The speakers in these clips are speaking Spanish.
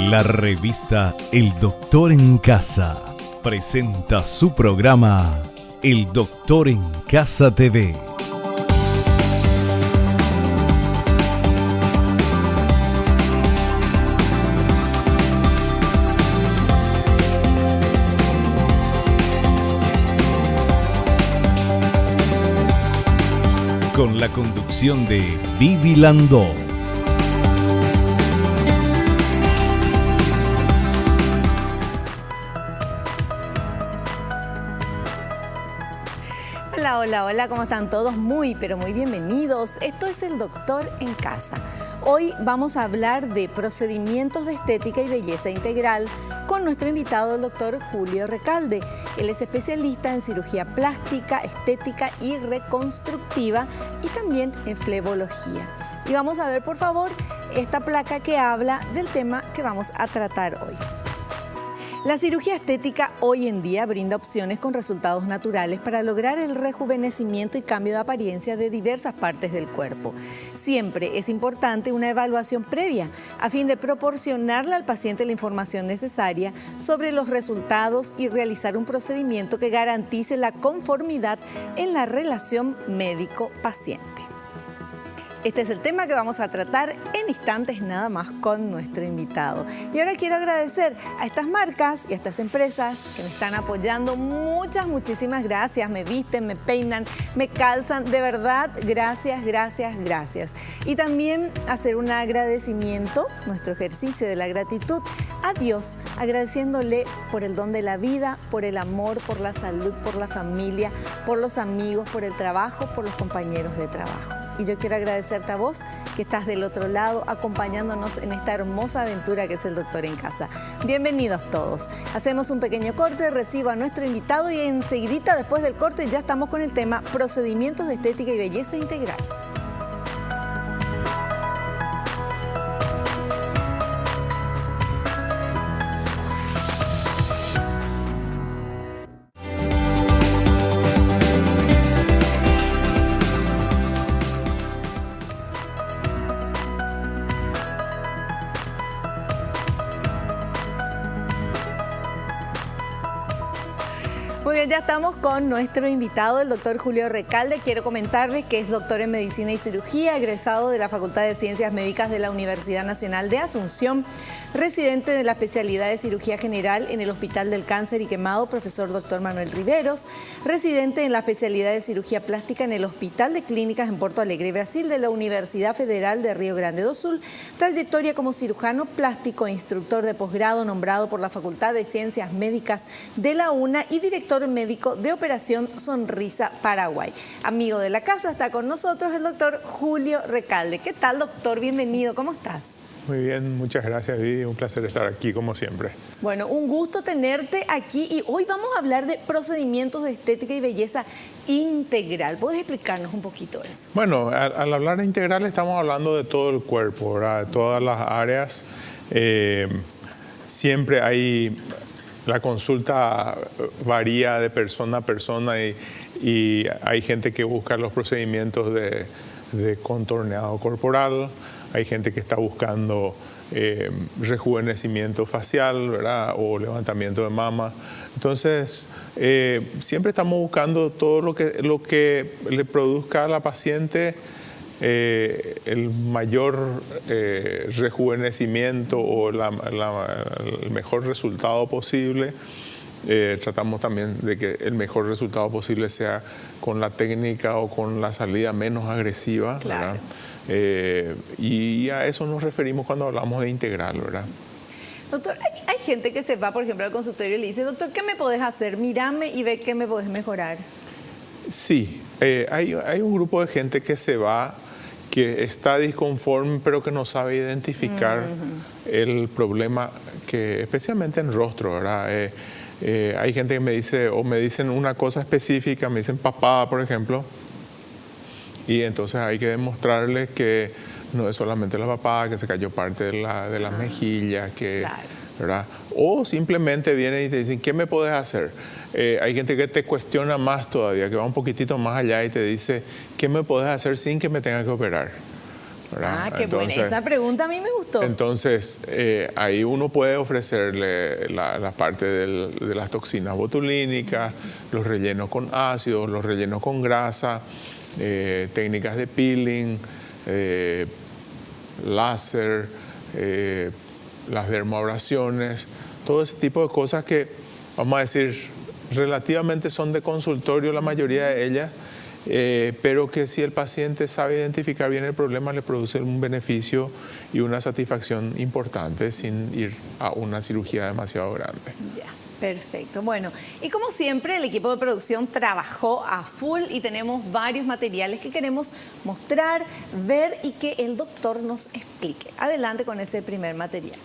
La revista El Doctor en Casa presenta su programa El Doctor en Casa TV. Con la conducción de Vivi Landó. Hola, ¿cómo están todos? Muy bienvenidos. Esto es El Doctor en Casa. Hoy vamos a hablar de procedimientos de estética y belleza integral con nuestro invitado, el doctor Julio Recalde. Él es especialista en cirugía plástica, estética y reconstructiva y también en flebología. Y vamos a ver, por favor, esta placa que habla del tema que vamos a tratar hoy. La cirugía estética hoy en día brinda opciones con resultados naturales para lograr el rejuvenecimiento y cambio de apariencia de diversas partes del cuerpo. Siempre es importante una evaluación previa a fin de proporcionarle al paciente la información necesaria sobre los resultados y realizar un procedimiento que garantice la conformidad en la relación médico-paciente. Este es el tema que vamos a tratar en instantes nada más con nuestro invitado. Y ahora quiero agradecer a estas marcas y a estas empresas que me están apoyando. Muchísimas gracias. Me visten, me peinan, me calzan. De verdad, gracias. Y también hacer un agradecimiento, nuestro ejercicio de la gratitud a Dios, agradeciéndole por el don de la vida, por el amor, por la salud, por la familia, por los amigos, por el trabajo, por los compañeros de trabajo. Y yo quiero agradecerte a vos que estás del otro lado acompañándonos en esta hermosa aventura que es El Doctor en Casa. Bienvenidos todos. Hacemos un pequeño corte, recibo a nuestro invitado y enseguida después del corte ya estamos con el tema procedimientos de estética y belleza integral. Muy bien, ya estamos con nuestro invitado, el doctor Julio Recalde. Quiero comentarles que es doctor en Medicina y Cirugía, egresado de la Facultad de Ciencias Médicas de la Universidad Nacional de Asunción, residente de la especialidad de Cirugía General en el Hospital del Cáncer y Quemado, profesor doctor Manuel Riveros, residente en la especialidad de Cirugía Plástica en el Hospital de Clínicas en Porto Alegre, Brasil, de la Universidad Federal de Río Grande do Sul, trayectoria como cirujano plástico e instructor de posgrado nombrado por la Facultad de Ciencias Médicas de la UNA y director médico de Operación Sonrisa Paraguay. Amigo de la casa, está con nosotros el doctor Julio Recalde. ¿Qué tal, doctor? Bienvenido, ¿cómo estás? Muy bien, muchas gracias, Vivi. Un placer estar aquí, como siempre. Bueno, un gusto tenerte aquí y hoy vamos a hablar de procedimientos de estética y belleza integral. ¿Puedes explicarnos un poquito eso? Bueno, al hablar de integral estamos hablando de todo el cuerpo, ¿verdad? De todas las áreas. Siempre hay... La consulta varía de persona a persona y hay gente que busca los procedimientos de contorneado corporal, hay gente que está buscando rejuvenecimiento facial, ¿verdad? O levantamiento de mama. Entonces, siempre estamos buscando todo lo que le produzca a la paciente el mayor rejuvenecimiento o el mejor resultado posible. Tratamos también de que el mejor resultado posible sea con la técnica o con la salida menos agresiva, claro. ¿Verdad? Y a eso nos referimos cuando hablamos de integral, ¿verdad? Doctor, hay gente que se va, por ejemplo, al consultorio y le dice, doctor, ¿qué me podés hacer? Mírame y ve qué me podés mejorar. Sí, hay un grupo de gente que se va, que está disconforme, pero que no sabe identificar el problema, que especialmente en rostro, ¿verdad? Hay gente que me dice, o me dicen una cosa específica, me dicen papada, por ejemplo, y entonces hay que demostrarles que no es solamente la papada, que se cayó parte de la mejilla, que, claro. ¿verdad? O simplemente vienen y te dicen, ¿qué me puedes hacer? Hay gente que te cuestiona más todavía, que va un poquitito más allá y te dice, ¿qué me puedes hacer sin que me tenga que operar? ¿verdad? Ah, qué buena. Esa pregunta a mí me gustó. Entonces, ahí uno puede ofrecerle la parte de las toxinas botulínicas, los rellenos con ácidos, los rellenos con grasa, técnicas de peeling, láser, las dermoabrasiones, todo ese tipo de cosas que, vamos a decir, relativamente son de consultorio la mayoría de ellas, pero que si el paciente sabe identificar bien el problema le produce un beneficio y una satisfacción importante sin ir a una cirugía demasiado grande. Ya, perfecto. Bueno, y como siempre el equipo de producción trabajó a full y tenemos varios materiales que queremos mostrar, ver y que el doctor nos explique. Adelante con ese primer material.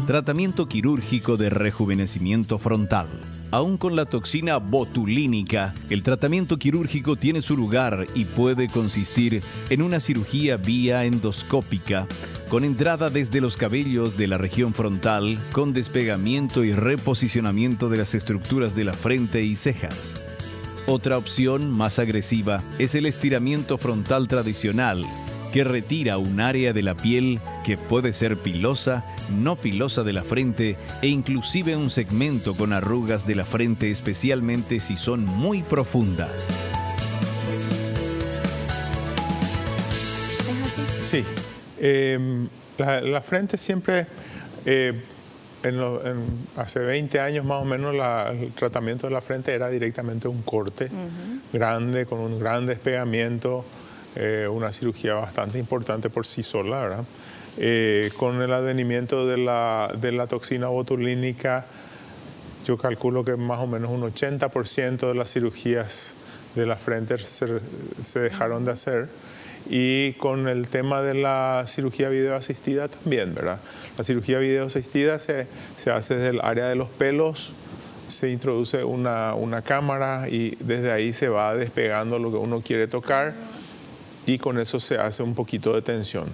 Tratamiento quirúrgico de rejuvenecimiento frontal. Aún con la toxina botulínica, el tratamiento quirúrgico tiene su lugar y puede consistir en una cirugía vía endoscópica, con entrada desde los cabellos de la región frontal, con despegamiento y reposicionamiento de las estructuras de la frente y cejas. Otra opción más agresiva es el estiramiento frontal tradicional, que retira un área de la piel que puede ser pilosa, no pilosa de la frente e inclusive un segmento con arrugas de la frente, especialmente si son muy profundas. ¿Es así? Sí, la frente siempre, hace 20 años más o menos, el tratamiento de la frente era directamente un corte grande, con un gran despegamiento, una cirugía bastante importante por sí sola, ¿verdad? Con el advenimiento de la toxina botulínica, yo calculo que más o menos un 80% de las cirugías de la frente se dejaron de hacer. Y con el tema de la cirugía videoasistida también, ¿verdad? La cirugía videoasistida se hace desde el área de los pelos, se introduce una cámara y desde ahí se va despegando lo que uno quiere tocar y con eso se hace un poquito de tensión.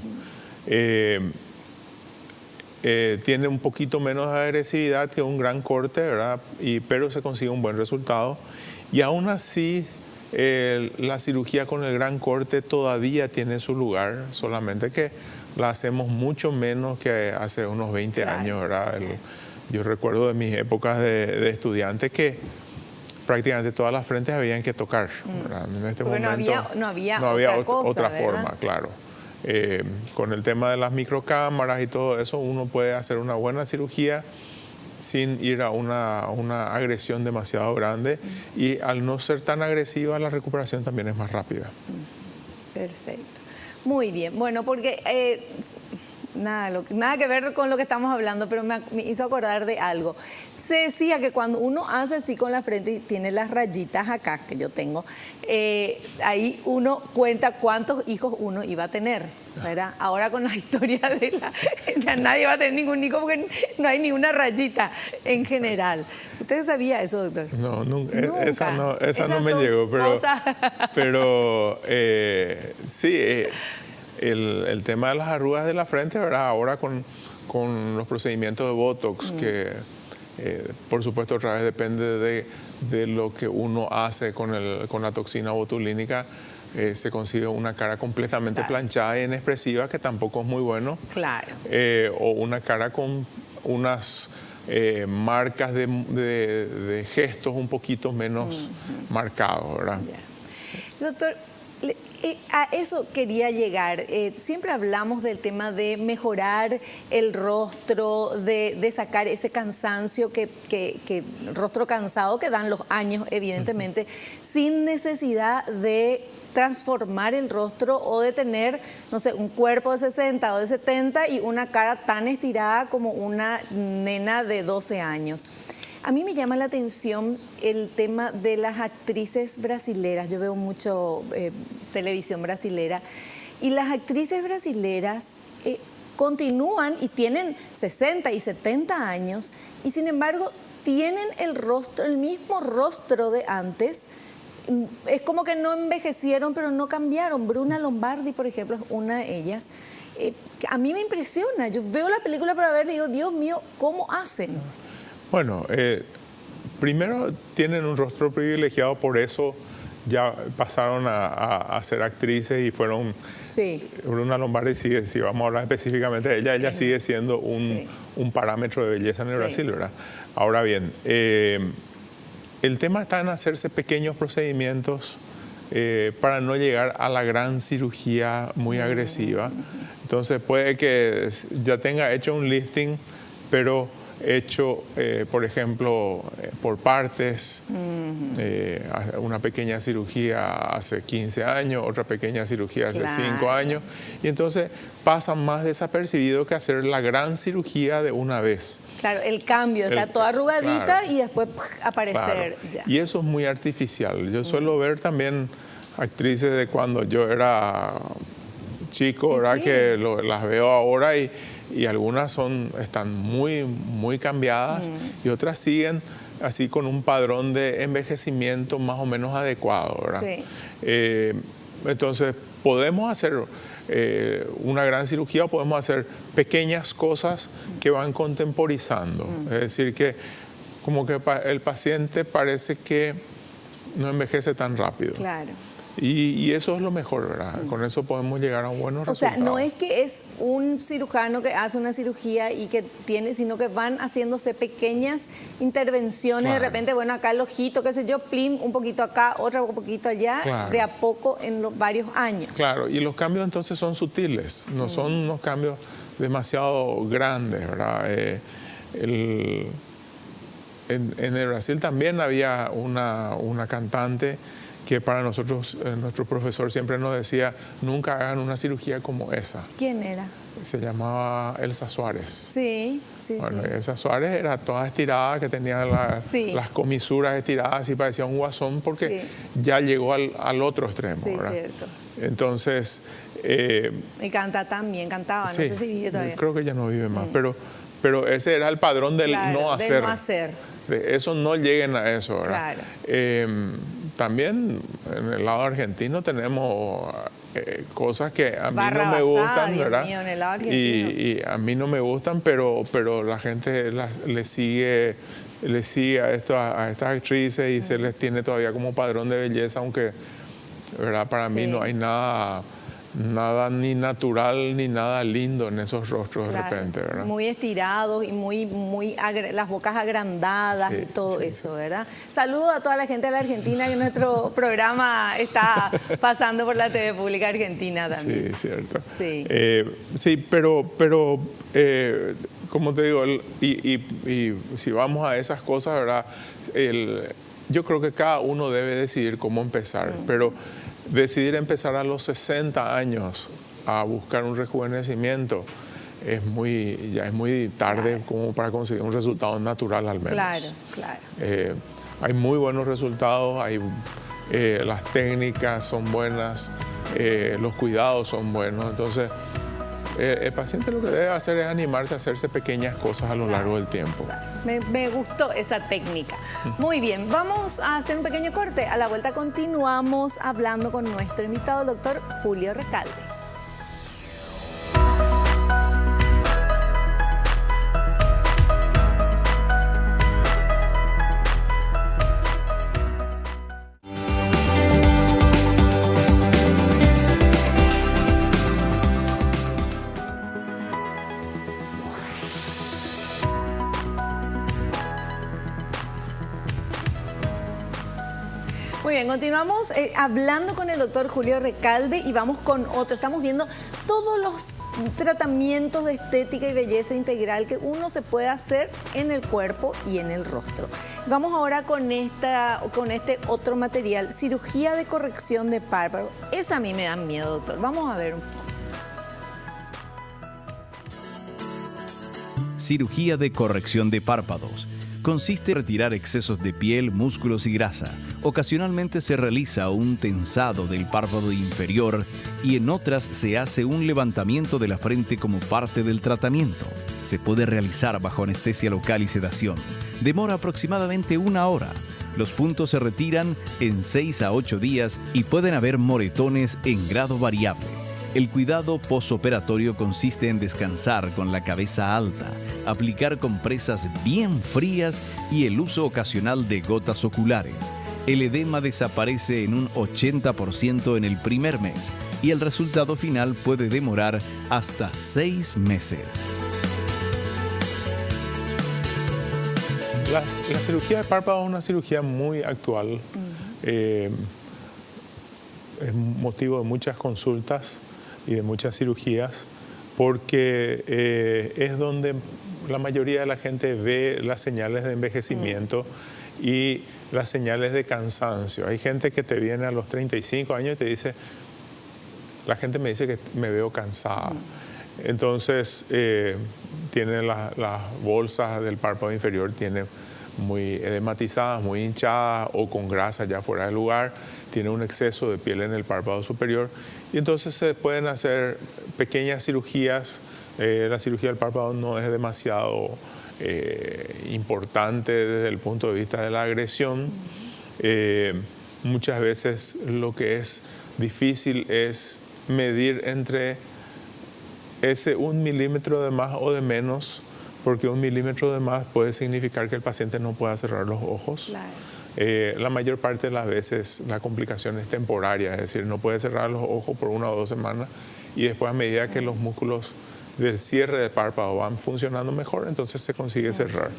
Tiene un poquito menos de agresividad que un gran corte, ¿verdad? Pero se consigue un buen resultado. Y aún así, la cirugía con el gran corte todavía tiene su lugar, solamente que la hacemos mucho menos que hace unos 20 años, ¿verdad? Yo recuerdo de mis épocas de estudiante que prácticamente todas las frentes habían que tocar, ¿verdad? En este momento no había otra cosa, forma, claro. Con el tema de las microcámaras y todo eso, uno puede hacer una buena cirugía sin ir a una agresión demasiado grande y al no ser tan agresiva la recuperación también es más rápida. Perfecto. Muy bien. Bueno, porque nada que ver con lo que estamos hablando, pero me hizo acordar de algo. Se decía que cuando uno hace así con la frente y tiene las rayitas acá, que yo tengo, ahí uno cuenta cuántos hijos uno iba a tener, ¿verdad? Ahora con la historia ya nadie va a tener ningún hijo porque no hay ni una rayita en general. ¿Usted sabía eso, doctor? No, nunca. Esa no me llegó, pero sí, el tema de las arrugas de la frente, ¿verdad? Ahora con los procedimientos de Botox, que por supuesto otra vez depende de lo que uno hace con la toxina botulínica, se consigue una cara completamente planchada y inexpresiva, que tampoco es muy bueno. Claro. O una cara con unas marcas de gestos un poquito menos marcados, ¿verdad? Yeah. Doctor, a eso quería llegar. Siempre hablamos del tema de mejorar el rostro, de sacar ese cansancio, rostro cansado que dan los años, evidentemente, sin necesidad de transformar el rostro o de tener, no sé, un cuerpo de 60 o de 70 y una cara tan estirada como una nena de 12 años. A mí me llama la atención el tema de las actrices brasileras. Yo veo mucho televisión brasilera y las actrices brasileras continúan y tienen 60 y 70 años y sin embargo tienen el mismo rostro de antes. Es como que no envejecieron, pero no cambiaron. Bruna Lombardi, por ejemplo, es una de ellas. A mí me impresiona. Yo veo la película para verla y digo, Dios mío, ¿cómo hacen? Bueno, primero tienen un rostro privilegiado, por eso ya pasaron a ser actrices y fueron... Sí. Bruna Lombardi sigue, si vamos a hablar específicamente de ella sigue siendo un parámetro de belleza en el Brasil, ¿verdad? Ahora bien, el tema está en hacerse pequeños procedimientos para no llegar a la gran cirugía muy agresiva. Entonces puede que ya tenga hecho un lifting, pero hecho, por ejemplo, por partes, una pequeña cirugía hace 15 años, otra pequeña cirugía hace 5 años, y entonces pasa más desapercibido que hacer la gran cirugía de una vez. Claro, el cambio, está toda arrugadita y después aparecer ya. Y eso es muy artificial. Yo suelo ver también actrices de cuando yo era chico, ¿verdad? Que las veo ahora y algunas están muy cambiadas y otras siguen así con un padrón de envejecimiento más o menos adecuado, ¿verdad? Sí. Entonces, podemos hacer una gran cirugía o podemos hacer pequeñas cosas que van contemporizando. Es decir, que como que el paciente parece que no envejece tan rápido. Claro. Y eso es lo mejor, ¿verdad? Con eso podemos llegar a buenos resultados. O sea, no es que es un cirujano que hace una cirugía y que tiene, sino que van haciéndose pequeñas intervenciones. De repente, bueno, acá el ojito, qué sé yo, plim, un poquito acá, otro un poquito allá, de a poco en los varios años. Claro, y los cambios entonces son sutiles, no son unos cambios demasiado grandes, ¿verdad? En el Brasil también había una cantante que para nosotros, nuestro profesor siempre nos decía, nunca hagan una cirugía como esa. ¿Quién era? Se llamaba Elsa Suárez. Sí. Bueno, Elsa Suárez era toda estirada, que tenía las comisuras estiradas y parecía un guasón porque ya llegó al otro extremo. Sí, ¿verdad? Cierto. Entonces... y canta también, cantaba, no sé si vive todavía. Creo que ya no vive más, pero ese era el padrón del no hacer. Del no hacer. De eso no lleguen a eso, ¿verdad? Claro. También en el lado argentino tenemos cosas que a mí no me gustan, ¿verdad? Mío, en el lado argentino. Y a mí no me gustan, pero la gente le sigue a estas actrices y se les tiene todavía como padrón de belleza, aunque, ¿verdad? Para mí no hay nada ni natural ni nada lindo en esos rostros de repente, ¿verdad? Muy estirados y las bocas agrandadas y todo eso, ¿verdad? Saludo a toda la gente de la Argentina, que nuestro programa está pasando por la TV Pública Argentina también. Sí, cierto. Sí, pero como te digo, y si vamos a esas cosas, ¿verdad? Yo creo que cada uno debe decidir cómo empezar, pero decidir empezar a los 60 años a buscar un rejuvenecimiento ya es muy tarde como para conseguir un resultado natural al menos. Claro. Hay muy buenos resultados, las técnicas son buenas, los cuidados son buenos, entonces el paciente lo que debe hacer es animarse a hacerse pequeñas cosas a lo largo del tiempo. Me gustó esa técnica. Muy bien, vamos a hacer un pequeño corte. A la vuelta continuamos hablando con nuestro invitado, el doctor Julio Recalde. Muy bien, continuamos hablando con el doctor Julio Recalde y vamos con otro. Estamos viendo todos los tratamientos de estética y belleza integral que uno se puede hacer en el cuerpo y en el rostro. Vamos ahora con este otro material, cirugía de corrección de párpados. Esa a mí me da miedo, doctor. Vamos a ver un poco. Cirugía de corrección de párpados. Consiste en retirar excesos de piel, músculos y grasa. Ocasionalmente se realiza un tensado del párpado inferior y en otras se hace un levantamiento de la frente como parte del tratamiento. Se puede realizar bajo anestesia local y sedación. Demora aproximadamente 1 hora. Los puntos se retiran en 6 a 8 días y pueden haber moretones en grado variable. El cuidado posoperatorio consiste en descansar con la cabeza alta, aplicar compresas bien frías y el uso ocasional de gotas oculares. El edema desaparece en un 80% en el primer mes y el resultado final puede demorar hasta 6 meses. La cirugía de párpado es una cirugía muy actual. Es motivo de muchas consultas y de muchas cirugías porque es donde la mayoría de la gente ve las señales de envejecimiento y las señales de cansancio. Hay gente que te viene a los 35 años y te dice, la gente me dice que me veo cansada. Entonces, tiene las bolsas del párpado inferior, tiene muy edematizadas, muy hinchadas o con grasa ya fuera de lugar, tiene un exceso de piel en el párpado superior y entonces se pueden hacer pequeñas cirugías. La cirugía del párpado no es demasiado importante desde el punto de vista de la agresión. Muchas veces lo que es difícil es medir entre ese 1 milímetro de más o de menos, porque 1 milímetro de más puede significar que el paciente no pueda cerrar los ojos. Claro. La mayor parte de las veces la complicación es temporaria, es decir, no puede cerrar los ojos por 1 o 2 semanas y después a medida que los músculos del cierre de párpado van funcionando mejor, entonces se consigue cerrar.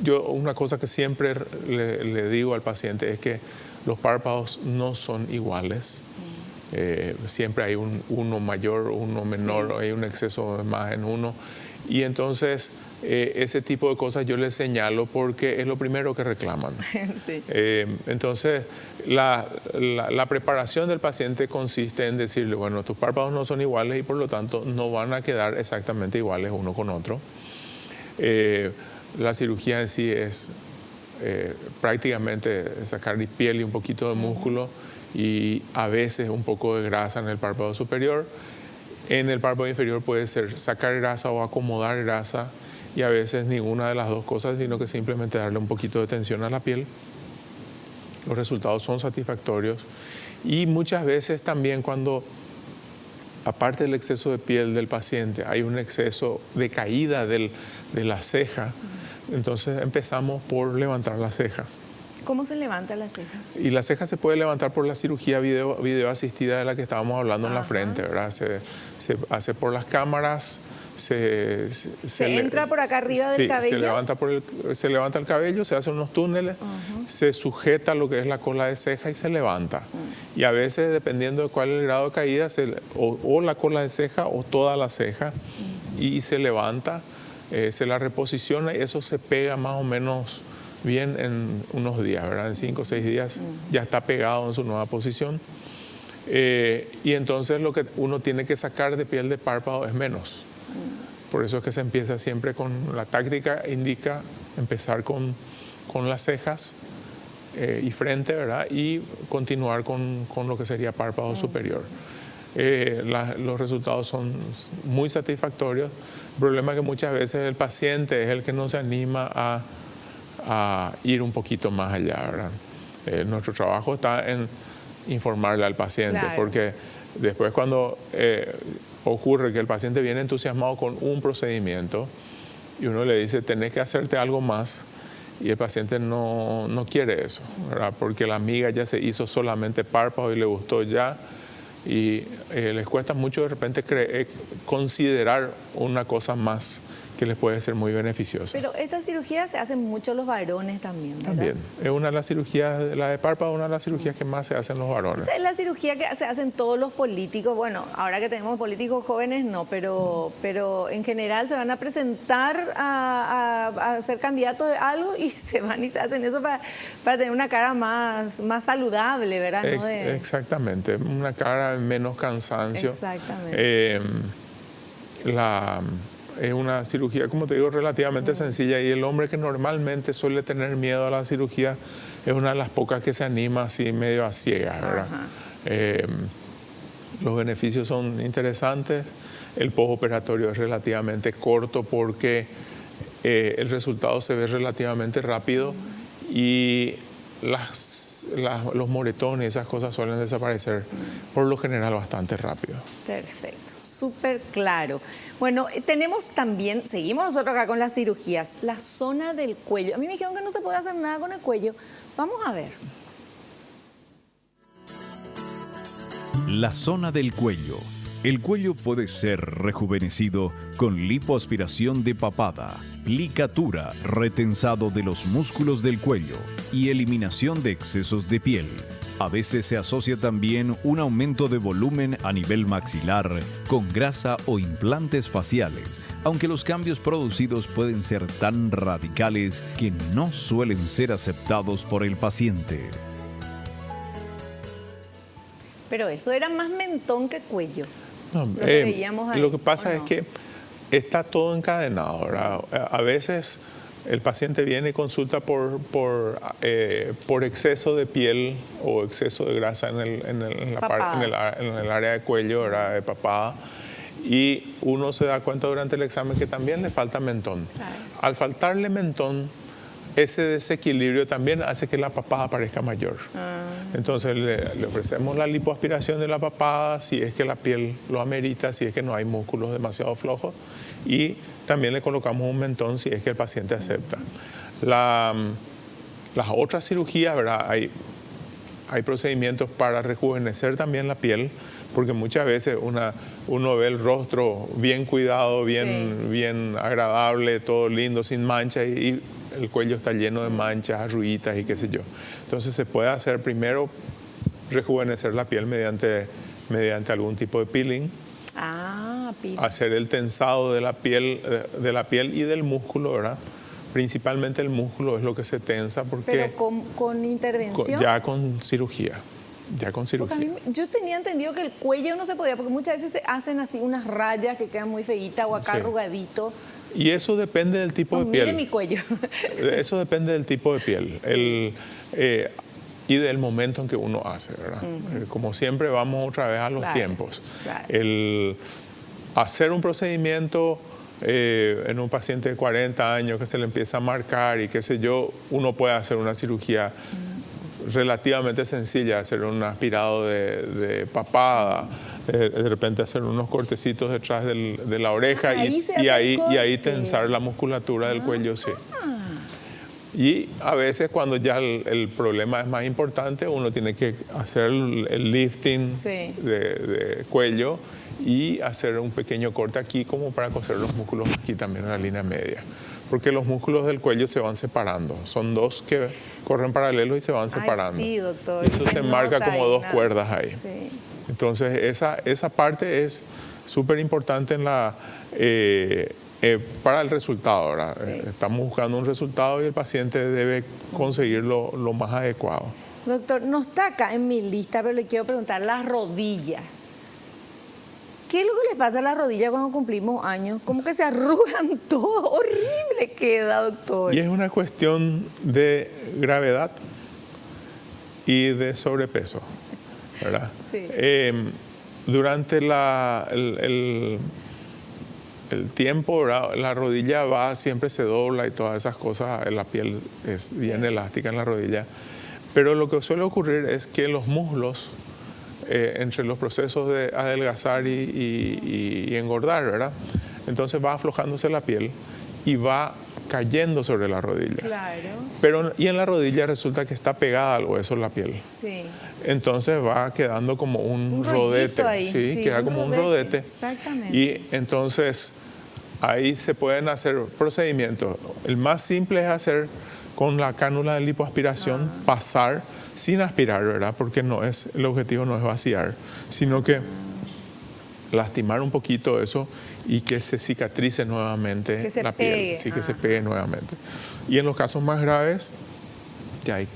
Yo una cosa que siempre le digo al paciente es que los párpados no son iguales. Siempre hay uno mayor, uno menor, hay un exceso más en uno. Y entonces ese tipo de cosas yo les señalo porque es lo primero que reclaman. Sí. Entonces la preparación del paciente consiste en decirle, bueno, tus párpados no son iguales y por lo tanto no van a quedar exactamente iguales uno con otro. La cirugía en sí es prácticamente sacar piel y un poquito de músculo y a veces un poco de grasa en el párpado superior. En el párpado inferior puede ser sacar grasa o acomodar grasa y a veces ninguna de las dos cosas, sino que simplemente darle un poquito de tensión a la piel. Los resultados son satisfactorios y muchas veces también cuando, aparte del exceso de piel del paciente, hay un exceso de caída de la ceja, entonces empezamos por levantar la ceja. ¿Cómo se levanta la ceja? Y la ceja se puede levantar por la cirugía video asistida de la que estábamos hablando en la frente, ¿verdad? Se hace por las cámaras. Se entra por acá arriba del cabello. Se levanta el cabello, se hacen unos túneles, se sujeta lo que es la cola de ceja y se levanta. Y a veces, dependiendo de cuál es el grado de caída, o la cola de ceja o toda la ceja, y se levanta, se la reposiciona y eso se pega más o menos bien en unos días, ¿verdad? En 5 o 6 días ya está pegado en su nueva posición. Y entonces lo que uno tiene que sacar de piel de párpado es menos. Por eso es que se empieza siempre con la táctica, indica empezar con las cejas y frente, ¿verdad? Y continuar con lo que sería párpado superior. Los resultados son muy satisfactorios. El problema es que muchas veces el paciente es el que no se anima a ir un poquito más allá, ¿verdad? Nuestro trabajo está en informarle al paciente, claro, porque después cuando ocurre que el paciente viene entusiasmado con un procedimiento y uno le dice, tenés que hacerte algo más, y el paciente no quiere eso, ¿verdad? Porque la amiga ya se hizo solamente párpado y le gustó ya, y les cuesta mucho de repente considerar una cosa más que les puede ser muy beneficiosa. Pero esta cirugía se hacen mucho los varones también, ¿verdad? También. Es una de las cirugías, la de párpado, una de las cirugías que más se hacen los varones. Es la cirugía que se hacen todos los políticos. Bueno, ahora que tenemos políticos jóvenes, no, pero en general se van a presentar a ser candidatos de algo y se van y se hacen eso para tener una cara más saludable, ¿verdad? Exactamente, una cara menos cansancio. Exactamente. Es una cirugía, como te digo, relativamente sencilla, y el hombre que normalmente suele tener miedo a la cirugía es una de las pocas que se anima así medio a ciegas, ¿verdad? Los beneficios son interesantes, el postoperatorio es relativamente corto porque el resultado se ve relativamente rápido y los moretones, esas cosas suelen desaparecer por lo general bastante rápido. Perfecto, súper claro. Bueno, tenemos también, seguimos nosotros acá con las cirugías, la zona del cuello. A mí me dijeron que no se puede hacer nada con el cuello. Vamos a ver. La zona del cuello. El cuello puede ser rejuvenecido con lipoaspiración de papada, ligatura, retensado de los músculos del cuello y eliminación de excesos de piel. A veces se asocia también un aumento de volumen a nivel maxilar con grasa o implantes faciales, aunque los cambios producidos pueden ser tan radicales que no suelen ser aceptados por el paciente. Pero eso era más mentón que cuello. No, lo que pasa es que está todo encadenado, ¿verdad? A veces el paciente viene y consulta por exceso de piel o exceso de grasa en el área de cuello, ¿verdad? De papada, y uno se da cuenta durante el examen que también le falta mentón. Claro. Al faltarle mentón, ese desequilibrio también hace que la papada parezca mayor. Entonces le ofrecemos la lipoaspiración de la papada si es que la piel lo amerita, si es que no hay músculos demasiado flojos, y también le colocamos un mentón si es que el paciente acepta. Las otras cirugías, ¿verdad? Hay procedimientos para rejuvenecer también la piel, porque muchas veces uno ve el rostro bien cuidado, bien agradable, todo lindo, sin manchas, y el cuello está lleno de manchas, arruguitas y qué sé yo. Entonces se puede hacer primero rejuvenecer la piel mediante algún tipo de peeling. Peeling. Hacer el tensado de la piel y del músculo, ¿verdad? Principalmente el músculo es lo que se tensa porque... ¿Pero con intervención? Ya con cirugía. Yo tenía entendido que el cuello no se podía, porque muchas veces se hacen así unas rayas que quedan muy feitas o acá arrugadito. Y eso depende del tipo de piel. Mire mi cuello. Eso depende del tipo de piel. Y del momento en que uno hace, ¿verdad? Como siempre vamos otra vez a los tiempos. Claro. El hacer un procedimiento en un paciente de 40 años que se le empieza a marcar y qué sé yo, uno puede hacer una cirugía relativamente sencilla, hacer un aspirado de papada, de repente hacer unos cortecitos detrás de la oreja y ahí tensar la musculatura del cuello, sí. Y a veces cuando ya el problema es más importante, uno tiene que hacer el lifting de cuello y hacer un pequeño corte aquí como para coser los músculos aquí también en la línea media. Porque los músculos del cuello se van separando. Son dos que corren paralelos y se van separando. Sí, doctor. Eso se marca como dos cuerdas ahí. Sí. Entonces esa parte es súper importante para el resultado, ¿verdad? Sí. Estamos buscando un resultado y el paciente debe conseguirlo lo más adecuado. Doctor, no está acá en mi lista, pero le quiero preguntar, las rodillas. ¿Qué es lo que le pasa a las rodillas cuando cumplimos años? Como que se arrugan todo, horrible queda, doctor. Y es una cuestión de gravedad y de sobrepeso, ¿verdad? Sí. Durante el tiempo, ¿verdad? La rodilla siempre se dobla y todas esas cosas, la piel es bien elástica en la rodilla, pero lo que suele ocurrir es que los muslos, entre los procesos de adelgazar y engordar, ¿verdad? Entonces va aflojándose la piel y va cayendo sobre la rodilla. Claro. Y en la rodilla resulta que está pegada al hueso la piel. Sí. Entonces va quedando como un rodete. Ahí. Sí, queda como un rodete. Exactamente. Y entonces ahí se pueden hacer procedimientos. El más simple es hacer con la cánula de lipoaspiración, pasar sin aspirar, ¿verdad? Porque el objetivo no es vaciar, sino que lastimar un poquito eso y que se cicatrice nuevamente la piel, sí, que se pegue nuevamente. Y en los casos más graves,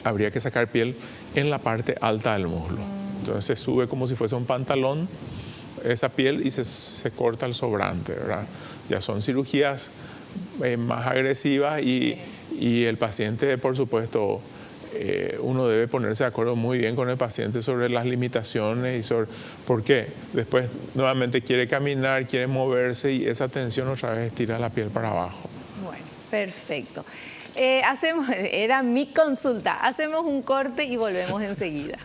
habría que sacar piel en la parte alta del muslo. Entonces se sube como si fuese un pantalón esa piel y se corta el sobrante, ¿verdad? Ya son cirugías más agresivas y el paciente, por supuesto, uno debe ponerse de acuerdo muy bien con el paciente sobre las limitaciones y sobre por qué. Después nuevamente quiere caminar, quiere moverse y esa tensión otra vez estira la piel para abajo. Bueno, perfecto. Era mi consulta. Hacemos un corte y volvemos enseguida.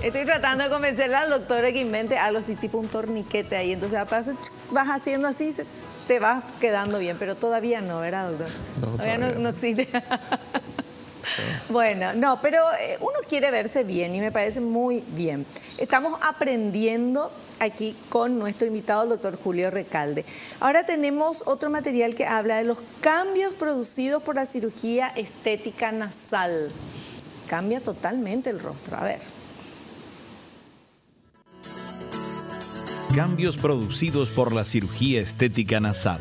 Estoy tratando de convencerle al doctor de que invente algo así, tipo un torniquete ahí. Entonces, vas haciendo así, te vas quedando bien, pero todavía no, ¿verdad, doctor? No, todavía no existe. Bueno, no, pero uno quiere verse bien y me parece muy bien. Estamos aprendiendo aquí con nuestro invitado, el doctor Julio Recalde. Ahora tenemos otro material que habla de los cambios producidos por la cirugía estética nasal. Cambia totalmente el rostro. A ver. Cambios producidos por la cirugía estética nasal.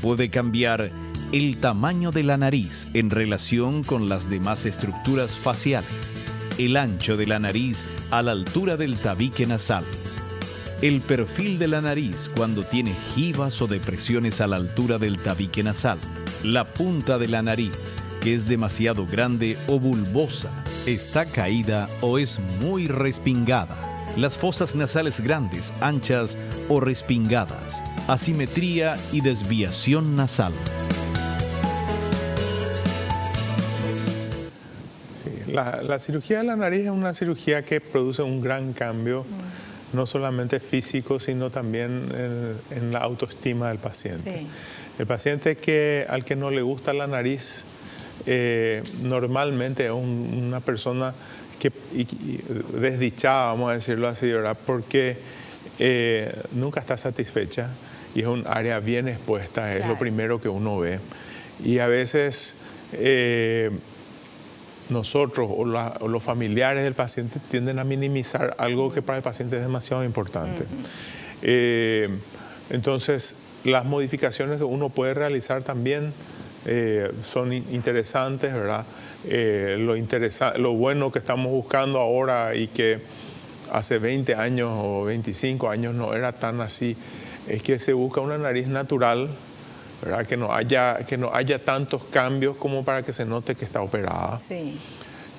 Puede cambiar el tamaño de la nariz en relación con las demás estructuras faciales, el ancho de la nariz a la altura del tabique nasal, el perfil de la nariz cuando tiene jivas o depresiones a la altura del tabique nasal, la punta de la nariz que es demasiado grande o bulbosa, está caída o es muy respingada, las fosas nasales grandes, anchas o respingadas, asimetría y desviación nasal. La cirugía de la nariz es una cirugía que produce un gran cambio, no solamente físico, sino también en la autoestima del paciente. Sí. El paciente al que no le gusta la nariz, normalmente es una persona desdichada, vamos a decirlo así, ¿verdad? Porque nunca está satisfecha y es un área bien expuesta, es lo primero que uno ve. Y a veces nosotros o los familiares del paciente tienden a minimizar algo que para el paciente es demasiado importante. Entonces, las modificaciones que uno puede realizar también son interesantes, ¿verdad? Lo bueno que estamos buscando ahora y que hace 20 años o 25 años no era tan así, es que se busca una nariz natural, ¿verdad? Que no haya tantos cambios como para que se note que está operada. Sí.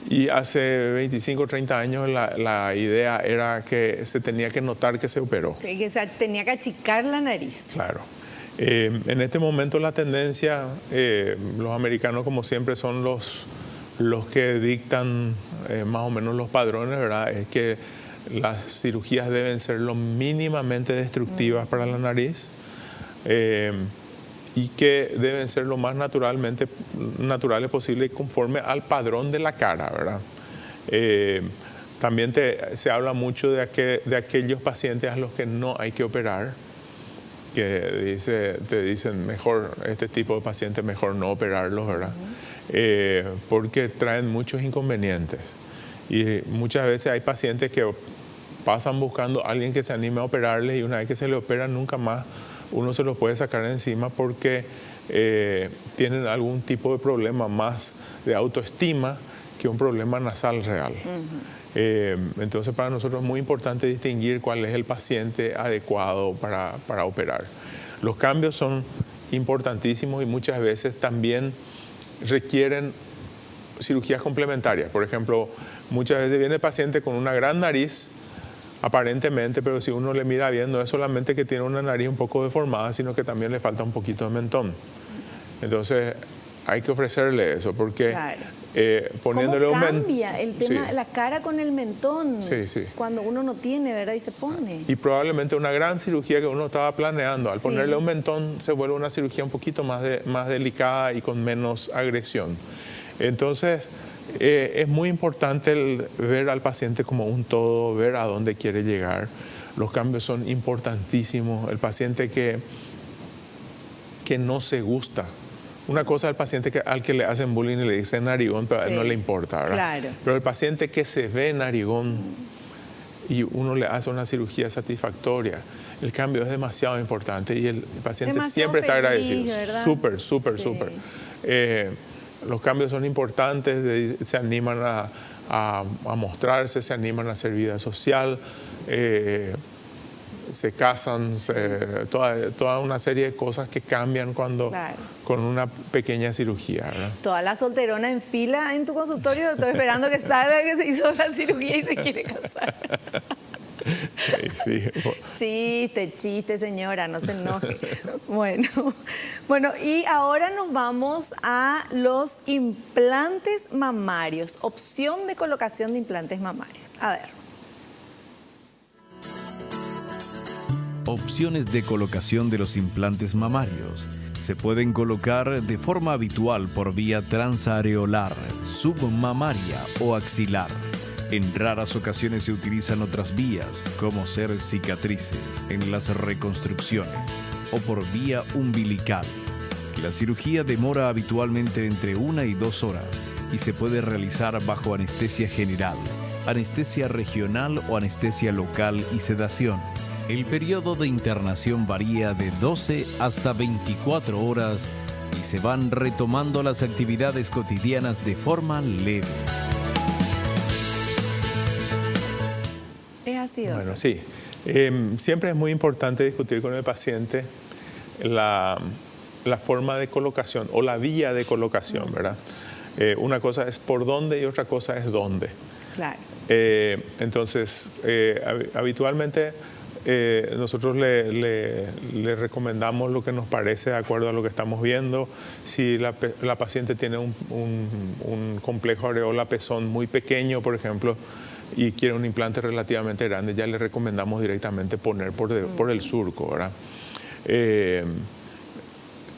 Y hace 25 o 30 años la idea era que se tenía que notar que se operó. Que se tenía que achicar la nariz. Claro. En este momento la tendencia, los americanos como siempre son los que dictan más o menos los padrones, ¿verdad? Es que las cirugías deben ser lo mínimamente destructivas para la nariz y que deben ser lo más naturales posible y conforme al padrón de la cara, ¿verdad? También se habla mucho de aquellos pacientes a los que no hay que operar, que te dicen mejor, este tipo de pacientes mejor no operarlos, ¿verdad? Porque traen muchos inconvenientes. Y muchas veces hay pacientes que pasan buscando a alguien que se anime a operarles y una vez que se le opera nunca más uno se los puede sacar de encima porque tienen algún tipo de problema más de autoestima que un problema nasal real. Entonces para nosotros es muy importante distinguir cuál es el paciente adecuado para operar. Los cambios son importantísimos y muchas veces también requieren cirugías complementarias. Por ejemplo, muchas veces viene el paciente con una gran nariz, aparentemente, pero si uno le mira bien, no es solamente que tiene una nariz un poco deformada, sino que también le falta un poquito de mentón. Entonces, hay que ofrecerle eso, porque claro. Poniéndole ¿Cómo un mentón... cambia el tema, sí. la cara con el mentón? Sí, sí. Cuando uno no tiene, ¿verdad? Y se pone. Y probablemente una gran cirugía que uno estaba planeando, al Sí. ponerle un mentón se vuelve una cirugía un poquito más delicada y con menos agresión. Entonces, es muy importante ver al paciente como un todo, ver a dónde quiere llegar. Los cambios son importantísimos. El paciente que no se gusta. Una cosa es el paciente al que le hacen bullying y le dicen narigón, pero a él no le importa, ¿verdad? Claro. Pero el paciente que se ve narigón y uno le hace una cirugía satisfactoria, el cambio es demasiado importante y el paciente Demasiado siempre está feliz, agradecido. ¿verdad? Súper, súper, Sí. súper. Los cambios son importantes, se animan a mostrarse, se animan a hacer vida social, se casan, toda una serie de cosas que cambian cuando con una pequeña cirugía, ¿verdad? Toda la solterona en fila en tu consultorio, doctor, esperando que salga que se hizo la cirugía y se quiere casar. Sí. Chiste, señora, no se enoje. Bueno, y ahora nos vamos a los implantes mamarios, opción de colocación de implantes mamarios. A ver. Opciones de colocación de los implantes mamarios. Se pueden colocar de forma habitual por vía transareolar, submamaria o axilar. En raras ocasiones se utilizan otras vías, como ser cicatrices en las reconstrucciones o por vía umbilical. La cirugía demora habitualmente entre 1 y 2 horas y se puede realizar bajo anestesia general, anestesia regional o anestesia local y sedación. El periodo de internación varía de 12 hasta 24 horas y se van retomando las actividades cotidianas de forma leve. ¿Es así, doctor? Bueno, sí. Siempre es muy importante discutir con el paciente la forma de colocación o la vía de colocación, ¿verdad? Una cosa es por dónde y otra cosa es dónde. Claro. Entonces, habitualmente nosotros le recomendamos lo que nos parece de acuerdo a lo que estamos viendo. Si la paciente tiene un complejo areola-pezón muy pequeño, por ejemplo, y quiere un implante relativamente grande, ya le recomendamos directamente poner por el surco, ¿verdad?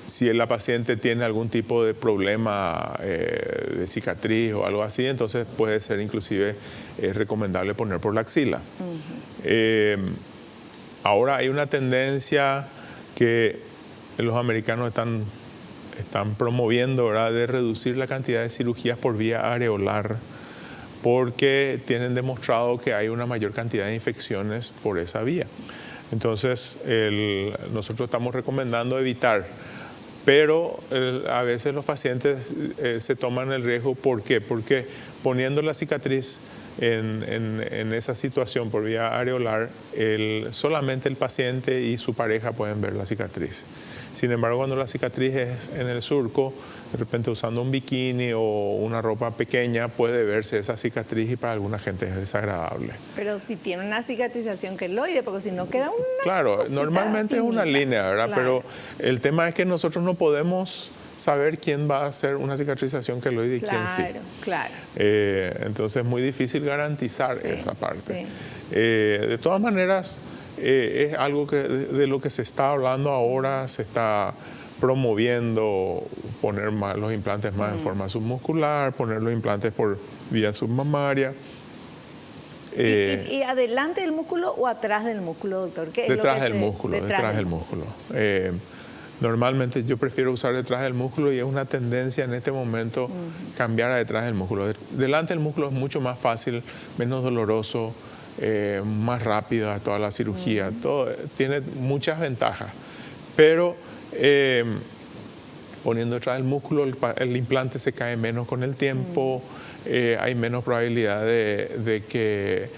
Si la paciente tiene algún tipo de problema de cicatriz o algo así, entonces puede ser inclusive recomendable poner por la axila. Ahora hay una tendencia que los americanos están promoviendo, ¿verdad?, de reducir la cantidad de cirugías por vía areolar, porque tienen demostrado que hay una mayor cantidad de infecciones por esa vía. Entonces, nosotros estamos recomendando evitar, pero a veces los pacientes se toman el riesgo. ¿Por qué? Porque poniendo la cicatriz en esa situación por vía areolar, solamente el paciente y su pareja pueden ver la cicatriz. Sin embargo, cuando la cicatriz es en el surco, de repente usando un bikini o una ropa pequeña, puede verse esa cicatriz y para alguna gente es desagradable. Pero si tiene una cicatrización queloide, porque si no queda una Claro, normalmente es una línea, ¿verdad? Claro. Pero el tema es que nosotros no podemos saber quién va a hacer una cicatrización queloide y quién sí. Claro. Entonces es muy difícil garantizar esa parte. Sí. De todas maneras, es algo de lo que se está hablando ahora, se está promoviendo poner los implantes más en forma submuscular, poner los implantes por vía submamaria. ¿Y adelante del músculo o atrás del músculo, doctor? ¿Qué es detrás del músculo. Normalmente yo prefiero usar detrás del músculo y es una tendencia en este momento cambiar a detrás del músculo. Delante del músculo es mucho más fácil, menos doloroso, más rápida toda la cirugía. Todo, tiene muchas ventajas, pero poniendo detrás del músculo el implante se cae menos con el tiempo, hay menos probabilidad de que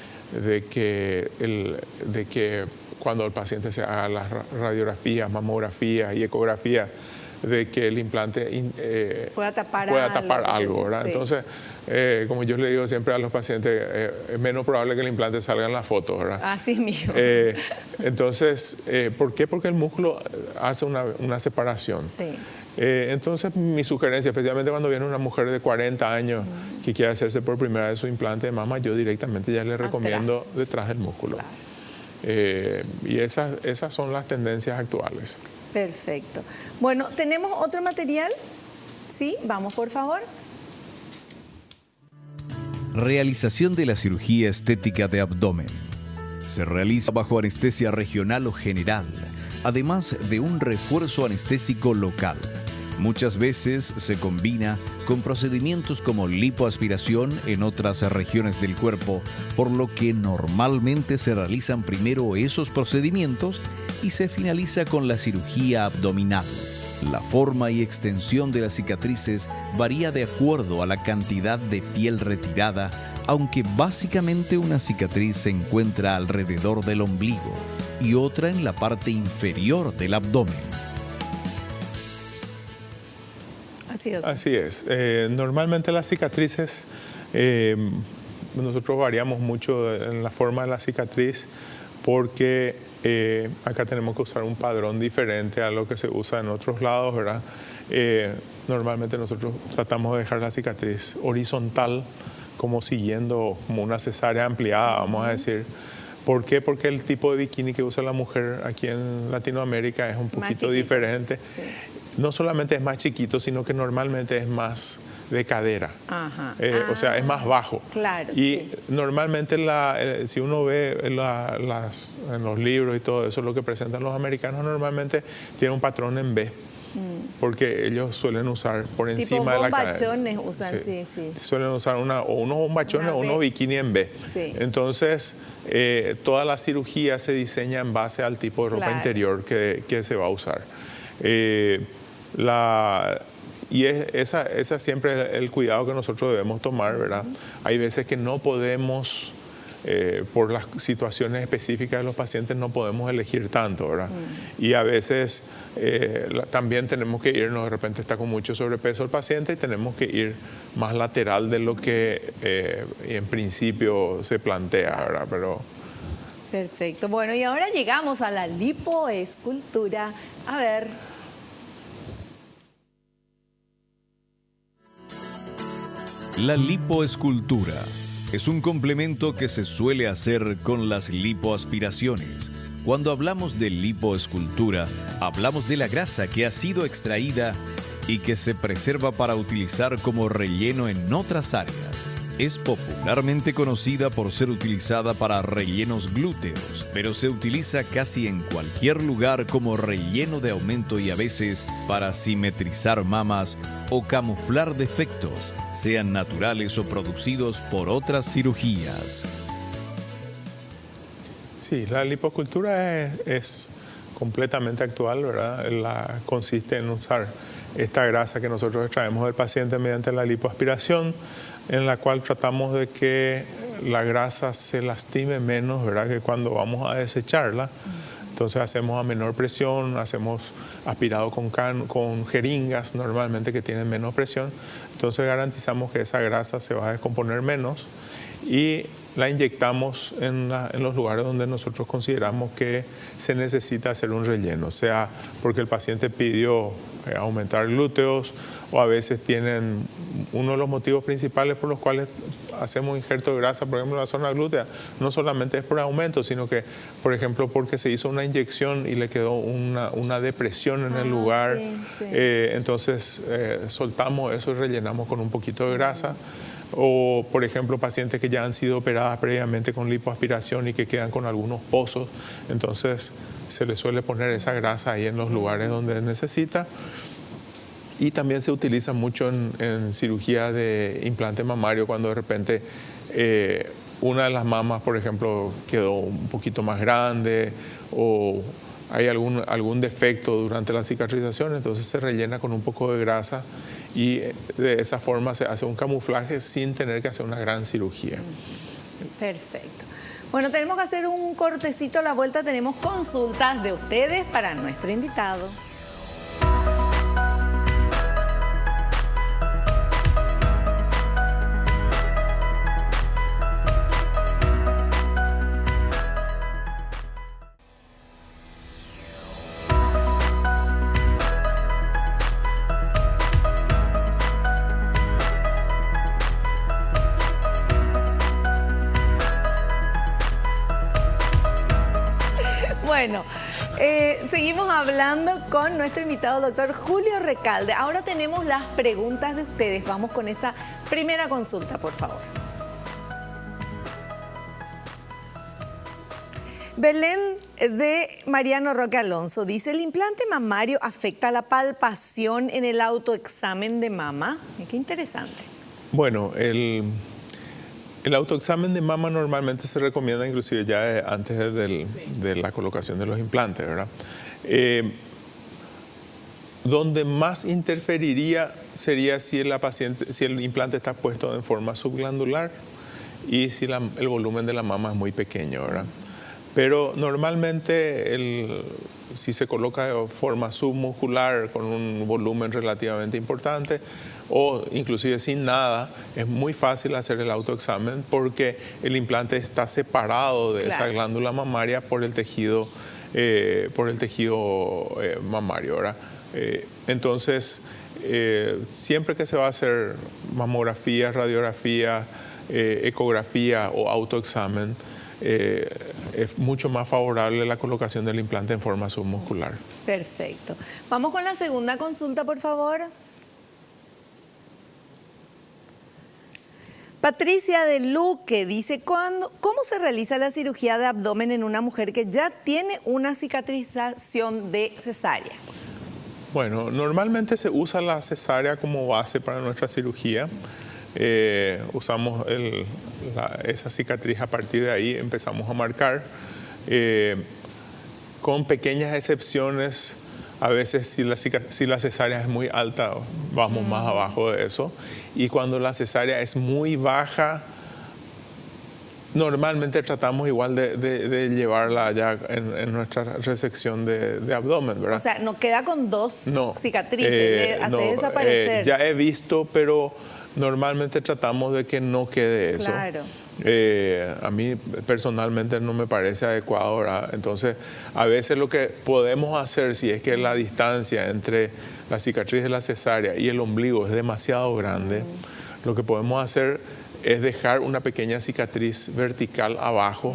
cuando el paciente se haga las radiografías, mamografías y ecografías, de que el implante pueda tapar algo, ¿verdad? Sí. Entonces, como yo le digo siempre a los pacientes, es menos probable que el implante salga en la foto, ¿verdad? Así mismo. Entonces, ¿por qué? Porque el músculo hace una separación. Sí. Entonces, mi sugerencia, especialmente cuando viene una mujer de 40 años que quiere hacerse por primera vez su implante de mama, yo directamente ya le recomiendo detrás del músculo. Claro. Y esas son las tendencias actuales. Perfecto. Bueno, ¿tenemos otro material? Sí, vamos por favor. Realización de la cirugía estética de abdomen. Se realiza bajo anestesia regional o general, además de un refuerzo anestésico local. Muchas veces se combina con procedimientos como lipoaspiración en otras regiones del cuerpo, por lo que normalmente se realizan primero esos procedimientos y se finaliza con la cirugía abdominal. La forma y extensión de las cicatrices varía de acuerdo a la cantidad de piel retirada, aunque básicamente una cicatriz se encuentra alrededor del ombligo y otra en la parte inferior del abdomen. Así es. Normalmente las cicatrices, nosotros variamos mucho en la forma de la cicatriz porque acá tenemos que usar un padrón diferente a lo que se usa en otros lados, ¿verdad? Normalmente nosotros tratamos de dejar la cicatriz horizontal, como siguiendo como una cesárea ampliada, vamos a decir. ¿Por qué? Porque el tipo de bikini que usa la mujer aquí en Latinoamérica es un poquito diferente. Sí. No solamente es más chiquito, sino que normalmente es más de cadera. Ajá. O sea, es más bajo. Claro. Y sí. normalmente si uno ve en los libros y todo eso, lo que presentan los americanos normalmente tiene un patrón en B. Porque ellos suelen usar por encima de la cadera. Tipo bombachones usan, sí. Suelen usar unos bombachones o unos bikini en B. Sí. Entonces, toda la cirugía se diseña en base al tipo de ropa interior que se va a usar. Y esa siempre el cuidado que nosotros debemos tomar, ¿verdad? Hay veces que no podemos, por las situaciones específicas de los pacientes, no podemos elegir tanto, ¿verdad? Y a veces también tenemos que irnos, de repente está con mucho sobrepeso el paciente y tenemos que ir más lateral de lo que en principio se plantea, ¿verdad? Pero... Perfecto. Bueno, y ahora llegamos a la lipoescultura. A ver... La lipoescultura es un complemento que se suele hacer con las lipoaspiraciones. Cuando hablamos de lipoescultura, hablamos de la grasa que ha sido extraída y que se preserva para utilizar como relleno en otras áreas. Es popularmente conocida por ser utilizada para rellenos glúteos, pero se utiliza casi en cualquier lugar como relleno de aumento y a veces para simetrizar mamas o camuflar defectos, sean naturales o producidos por otras cirugías. Sí, la lipoescultura es completamente actual, ¿verdad? Consiste en usar esta grasa que nosotros extraemos del paciente mediante la lipoaspiración, en la cual tratamos de que la grasa se lastime menos, ¿verdad? Que cuando vamos a desecharla. Entonces hacemos a menor presión, hacemos aspirado con jeringas normalmente que tienen menos presión. Entonces garantizamos que esa grasa se va a descomponer menos y la inyectamos en los lugares donde nosotros consideramos que se necesita hacer un relleno, sea porque el paciente pidió aumentar glúteos o a veces tienen uno de los motivos principales por los cuales hacemos injerto de grasa, por ejemplo, en la zona glútea, no solamente es por aumento, sino que, por ejemplo, porque se hizo una inyección y le quedó una depresión en el lugar. Sí. Entonces, soltamos eso y rellenamos con un poquito de grasa. O, por ejemplo, pacientes que ya han sido operadas previamente con lipoaspiración y que quedan con algunos pozos. Entonces, se les suele poner esa grasa ahí en los lugares donde necesita. Y también se utiliza mucho en cirugía de implante mamario cuando de repente una de las mamas, por ejemplo, quedó un poquito más grande o hay algún defecto durante la cicatrización, entonces se rellena con un poco de grasa y de esa forma se hace un camuflaje sin tener que hacer una gran cirugía. Perfecto. Bueno, tenemos que hacer un cortecito a la vuelta, tenemos consultas de ustedes para nuestro invitado. Bueno, seguimos hablando con nuestro invitado, doctor Julio Recalde. Ahora tenemos las preguntas de ustedes. Vamos con esa primera consulta, por favor. Belén de Mariano Roque Alonso dice, ¿el implante mamario afecta la palpación en el autoexamen de mama? Qué interesante. Bueno, el autoexamen de mama normalmente se recomienda inclusive ya antes de la colocación de los implantes, ¿verdad? Donde más interferiría sería si el implante está puesto en forma subglandular y si el volumen de la mama es muy pequeño, ¿verdad? Pero normalmente si se coloca de forma submuscular con un volumen relativamente importante o inclusive sin nada, es muy fácil hacer el autoexamen porque el implante está separado de esa glándula mamaria por el tejido mamario, ¿verdad? Entonces, siempre que se va a hacer mamografía, radiografía, ecografía o autoexamen, es mucho más favorable la colocación del implante en forma submuscular. Perfecto. Vamos con la segunda consulta, por favor. Patricia de Luque dice, ¿cómo se realiza la cirugía de abdomen en una mujer que ya tiene una cicatrización de cesárea? Bueno, normalmente se usa la cesárea como base para nuestra cirugía. Usamos esa cicatriz, a partir de ahí empezamos a marcar. Con pequeñas excepciones, a veces si la cesárea es muy alta, vamos más abajo de eso. Y cuando la cesárea es muy baja, normalmente tratamos igual de llevarla ya en nuestra resección de abdomen, ¿verdad? O sea, no queda con dos cicatrices, hace desaparecer. Ya he visto, pero normalmente tratamos de que no quede eso. Claro. A mí personalmente no me parece adecuado, ¿verdad? Entonces, a veces lo que podemos hacer, si es que la distancia entre la cicatriz de la cesárea y el ombligo es demasiado grande, lo que podemos hacer es dejar una pequeña cicatriz vertical abajo,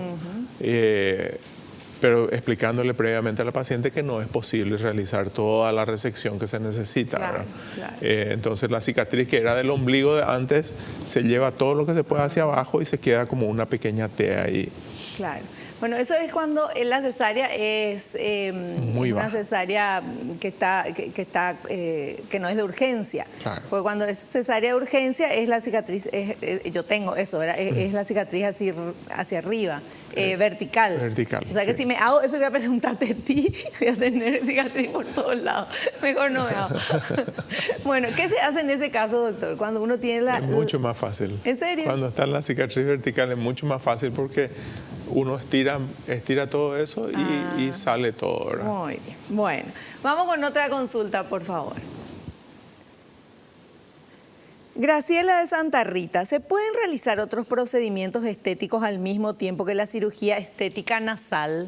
pero explicándole previamente a la paciente que no es posible realizar toda la resección que se necesita. Claro, ¿verdad? claro. Entonces la cicatriz que era del ombligo de antes se lleva todo lo que se puede hacia abajo y se queda como una pequeña T ahí. Claro. Bueno, eso es cuando la cesárea es una cesárea que no es de urgencia. Claro. Porque cuando es cesárea de urgencia es la cicatriz, yo tengo eso, es la cicatriz hacia arriba, vertical. Vertical. O sea que si me hago eso voy a preguntarte a ti, voy a tener cicatriz por todos lados. Mejor no me hago. Bueno, ¿qué se hace en ese caso, doctor? Cuando uno tiene Es mucho más fácil. ¿En serio? Cuando está en la cicatriz vertical es mucho más fácil porque uno estira todo eso y sale todo, ¿verdad? Muy bien. Bueno, vamos con otra consulta, por favor. Graciela de Santa Rita, ¿se pueden realizar otros procedimientos estéticos al mismo tiempo que la cirugía estética nasal?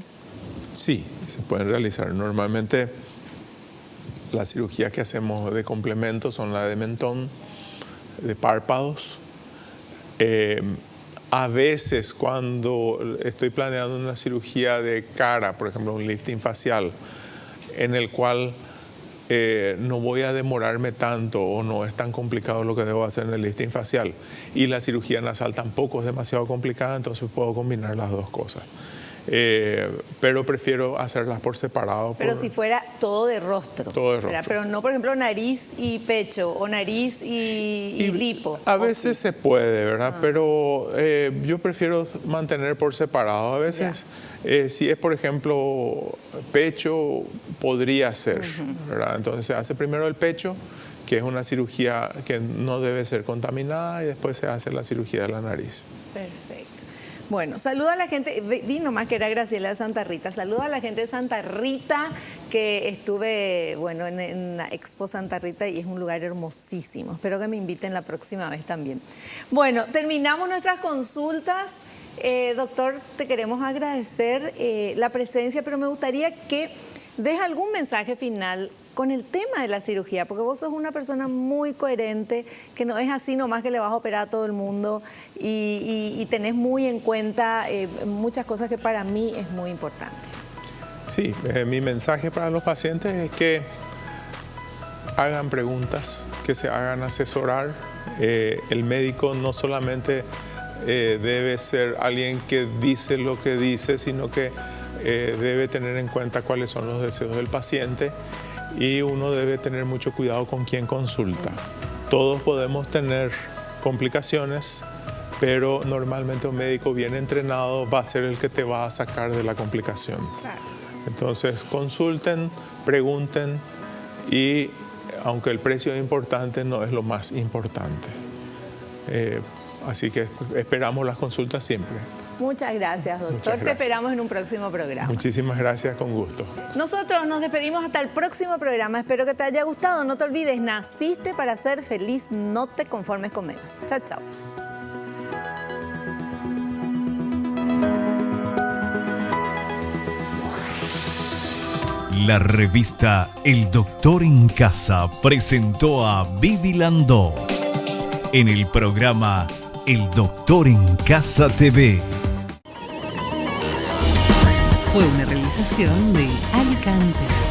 Sí, se pueden realizar. Normalmente las cirugías que hacemos de complemento son la de mentón, de párpados. A veces cuando estoy planeando una cirugía de cara, por ejemplo un lifting facial, en el cual no voy a demorarme tanto o no es tan complicado lo que debo hacer en el lifting facial y la cirugía nasal tampoco es demasiado complicada, entonces puedo combinar las dos cosas. Pero prefiero hacerlas por separado. Pero si fuera todo de rostro. Todo de rostro. ¿Verdad? Pero no, por ejemplo, nariz y pecho o nariz y lipo. A veces se puede, ¿verdad? Pero yo prefiero mantener por separado. A veces, si es, por ejemplo, pecho, podría ser, ¿verdad? Entonces se hace primero el pecho, que es una cirugía que no debe ser contaminada, y después se hace la cirugía de la nariz. Perfecto. Bueno, saluda a la gente, vi nomás que era Graciela de Santa Rita, saluda a la gente de Santa Rita, que estuve, bueno, en la Expo Santa Rita y es un lugar hermosísimo. Espero que me inviten la próxima vez también. Bueno, terminamos nuestras consultas. Doctor, te queremos agradecer la presencia, pero me gustaría que des algún mensaje final con el tema de la cirugía, porque vos sos una persona muy coherente, que no es así nomás que le vas a operar a todo el mundo y tenés muy en cuenta muchas cosas que para mí es muy importante. Sí, mi mensaje para los pacientes es que hagan preguntas, que se hagan asesorar. El médico no solamente debe ser alguien que dice lo que dice, sino que debe tener en cuenta cuáles son los deseos del paciente y uno debe tener mucho cuidado con quién consulta. Todos podemos tener complicaciones, pero normalmente un médico bien entrenado va a ser el que te va a sacar de la complicación. Claro. Entonces consulten, pregunten y aunque el precio es importante, no es lo más importante. Así que esperamos las consultas siempre. Muchas gracias, doctor. Muchas gracias. Te esperamos en un próximo programa. Muchísimas gracias, con gusto. Nosotros nos despedimos hasta el próximo programa. Espero que te haya gustado. No te olvides, naciste para ser feliz. No te conformes con menos. Chao, chao. La revista El Doctor en Casa presentó a Vivi Landó en el programa El Doctor en Casa TV. Fue una realización de Alicante.